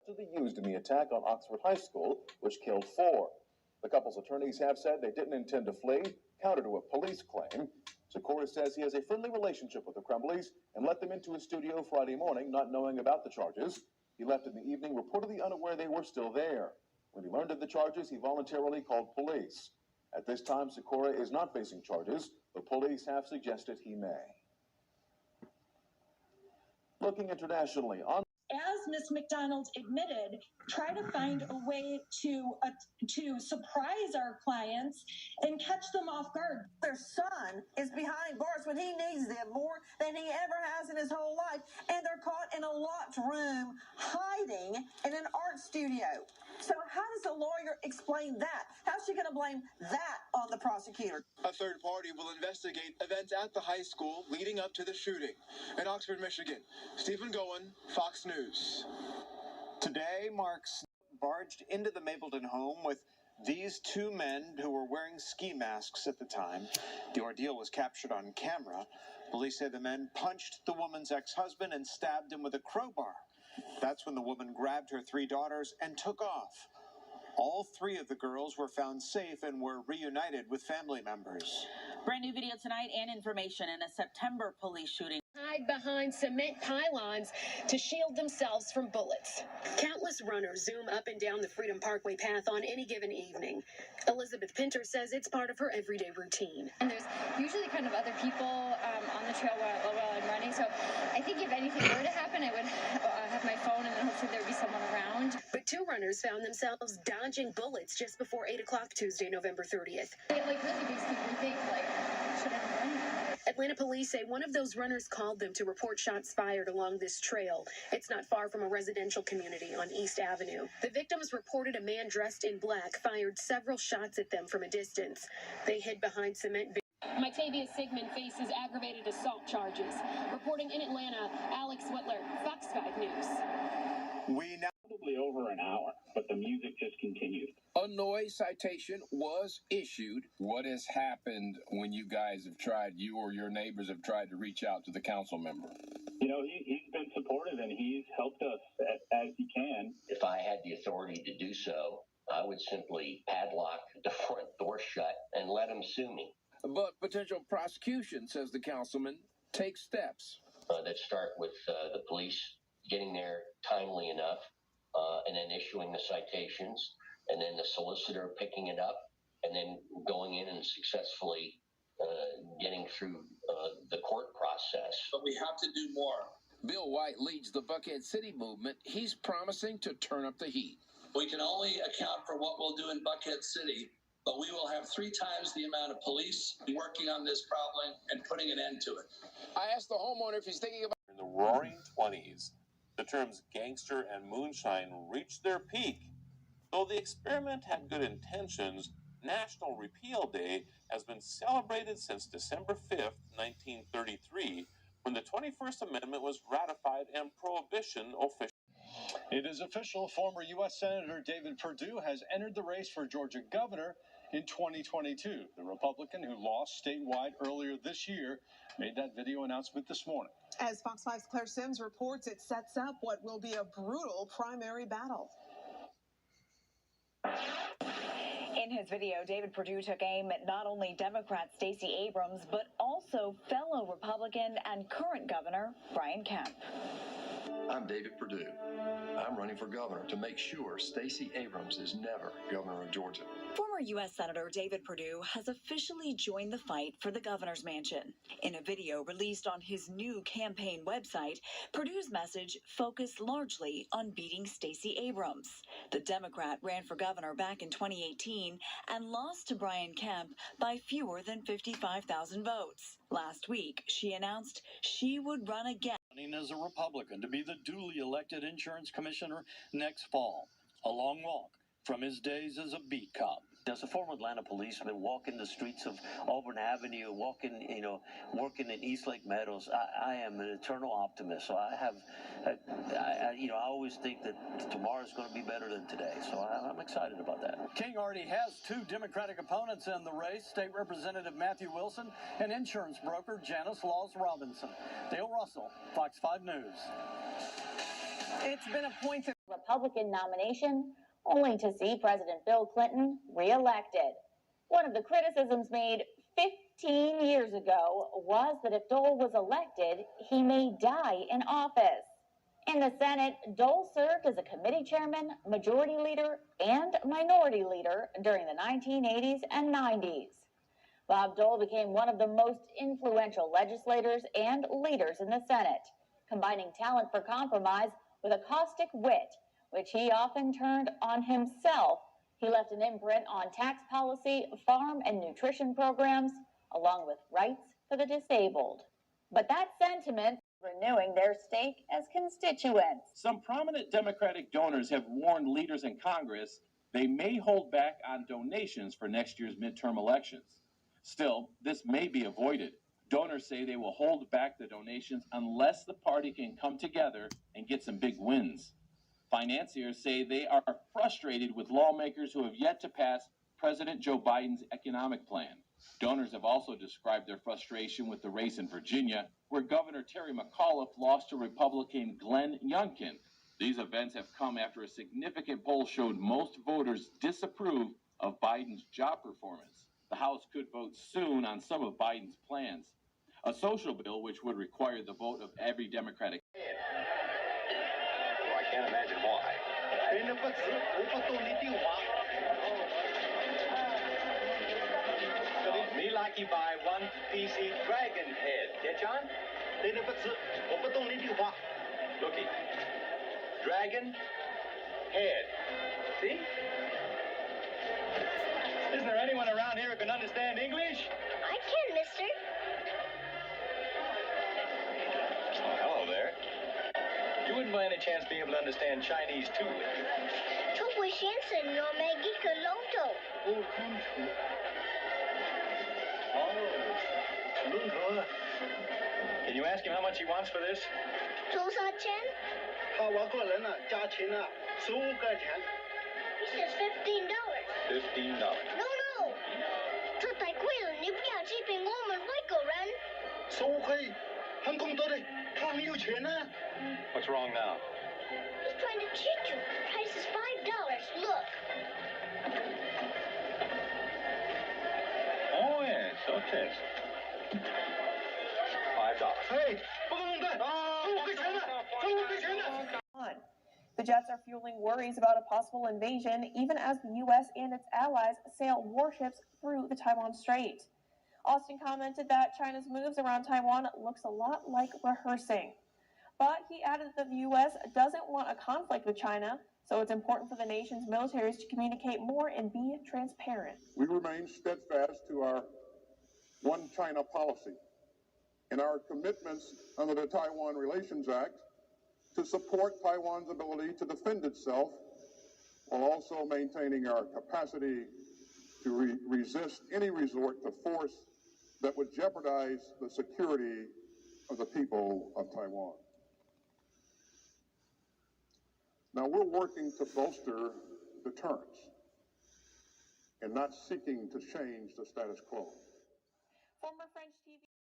allegedly used in the attack on Oxford High School, which killed 4. The couple's attorneys have said they didn't intend to flee, counter to a police claim. Sikora says he has a friendly relationship with the Crumbleys and let them into his studio Friday morning, not knowing about the charges. He left in the evening, reportedly unaware they were still there. When he learned of the charges, he voluntarily called police. At this time, Sikora is not facing charges. The police have suggested he may. Looking internationally, as Ms. McDonald admitted, try to find a way to surprise our clients and catch them off guard. Their son is behind bars when he needs them more than he ever has in his whole life, and they're caught in a locked room hiding in an art studio. So how does a lawyer explain that? How's she going to blame that on the prosecutor? A third party will investigate events at the high school leading up to the shooting. In Oxford, Michigan, Stephen Goen, Fox News. Today, Marks barged into the Mapleton home with these 2 men who were wearing ski masks at the time. The ordeal was captured on camera. Police say the men punched the woman's ex-husband and stabbed him with a crowbar. That's when the woman grabbed her 3 daughters and took off. All 3 of the girls were found safe and were reunited with family members. Brand new video tonight and information in a September police shooting. Hide behind cement pylons to shield themselves from bullets. Countless runners zoom up and down the Freedom Parkway path on any given evening. Elizabeth Pinter says it's part of her everyday routine. And there's usually kind of other people on the trail while I'm running, so I think if anything were to happen, I would have my phone and then hopefully there would be someone around. But 2 runners found themselves dodging bullets just before 8 o'clock Tuesday, November 30th. It really makes people think, should I run? Atlanta police say one of those runners called them to report shots fired along this trail. It's not far from a residential community on East Avenue. The victims reported a man dressed in black fired several shots at them from a distance. They hid behind cement. Mictavious Sigmund faces aggravated assault charges. Reporting in Atlanta, Alex Whitler, Fox 5 News. We now probably over an hour, but the music just continued. A noise citation was issued. What has happened when you guys have tried, you or your neighbors have tried to reach out to the council member? You know, he's been supportive and he's helped us as he can. If I had the authority to do so, I would simply padlock the front door shut and let him sue me. But potential prosecution, says the councilman, take steps. That start with the police getting there timely enough and then issuing the citations, and then the solicitor picking it up and then going in and successfully getting through the court process. But we have to do more. Bill White leads the Buckhead City movement. He's promising to turn up the heat. We can only account for what we'll do in Buckhead City, but we will have 3 times the amount of police working on this problem and putting an end to it. I asked the homeowner if he's thinking about... In the roaring 20s, the terms gangster and moonshine reached their peak. Though the experiment had good intentions, National Repeal Day has been celebrated since December 5th, 1933, when the 21st Amendment was ratified and prohibition officially. It is official. Former U.S. Senator David Perdue has entered the race for Georgia governor in 2022. The Republican who lost statewide earlier this year made that video announcement this morning. As Fox 5's Claire Sims reports, it sets up what will be a brutal primary battle. In his video, David Perdue took aim at not only Democrat Stacey Abrams, but also fellow Republican and current governor Brian Kemp. I'm David Perdue. I'm running for governor to make sure Stacey Abrams is never governor of Georgia. Former U.S. Senator David Perdue has officially joined the fight for the governor's mansion. In a video released on his new campaign website, Perdue's message focused largely on beating Stacey Abrams. The Democrat ran for governor back in 2018 and lost to Brian Kemp by fewer than 55,000 votes. Last week, she announced she would run again As a Republican to be the duly elected insurance commissioner next fall. A long walk from his days as a beat cop. As a former Atlanta policeman, walking the streets of Auburn Avenue, working in Eastlake Meadows, I am an eternal optimist. So I always think that tomorrow's going to be better than today. So I'm excited about that. King already has 2 Democratic opponents in the race, State Representative Matthew Wilson and insurance broker Janice Laws Robinson. Dale Russell, Fox 5 News. It's been a point that Republican nomination, only to see President Bill Clinton reelected. One of the criticisms made 15 years ago was that if Dole was elected, he may die in office. In the Senate, Dole served as a committee chairman, majority leader, and minority leader during the 1980s and 90s. Bob Dole became one of the most influential legislators and leaders in the Senate, combining talent for compromise with a caustic wit, which he often turned on himself. He left an imprint on tax policy, farm and nutrition programs, along with rights for the disabled. But that sentiment renewing their stake as constituents. Some prominent Democratic donors have warned leaders in Congress they may hold back on donations for next year's midterm elections. Still, this may be avoided. Donors say they will hold back the donations unless the party can come together and get some big wins. Financiers say they are frustrated with lawmakers who have yet to pass President Joe Biden's economic plan. Donors have also described their frustration with the race in Virginia, where Governor Terry McAuliffe lost to Republican Glenn Youngkin. These events have come after a significant poll showed most voters disapprove of Biden's job performance. The House could vote soon on some of Biden's plans. A social bill which would require the vote of every Democratic. I can't imagine why. Me like you buy one PC dragon head. Get John? Looky. Dragon head. See? Isn't there anyone around here who can understand English? I can, mister. Oh, hello there. You wouldn't by any chance be able to understand Chinese too, would you? Can you ask him how much he wants for this? $15. He says $15. $15. No. 这太贵了，你不要欺骗我们外国人。What's wrong now? He's trying to cheat you. Price is $5. Look. Oh, yes. Okay. $5. Hey! The jets are fueling worries about a possible invasion, even as the U.S. and its allies sail warships through the Taiwan Strait. Austin commented that China's moves around Taiwan looks a lot like rehearsing. But he added that the U.S. doesn't want a conflict with China, so it's important for the nation's militaries to communicate more and be transparent. We remain steadfast to our One China policy and our commitments under the Taiwan Relations Act to support Taiwan's ability to defend itself while also maintaining our capacity to resist any resort to force that would jeopardize the security of the people of Taiwan. Now, we're working to bolster deterrence and not seeking to change the status quo. Former French TV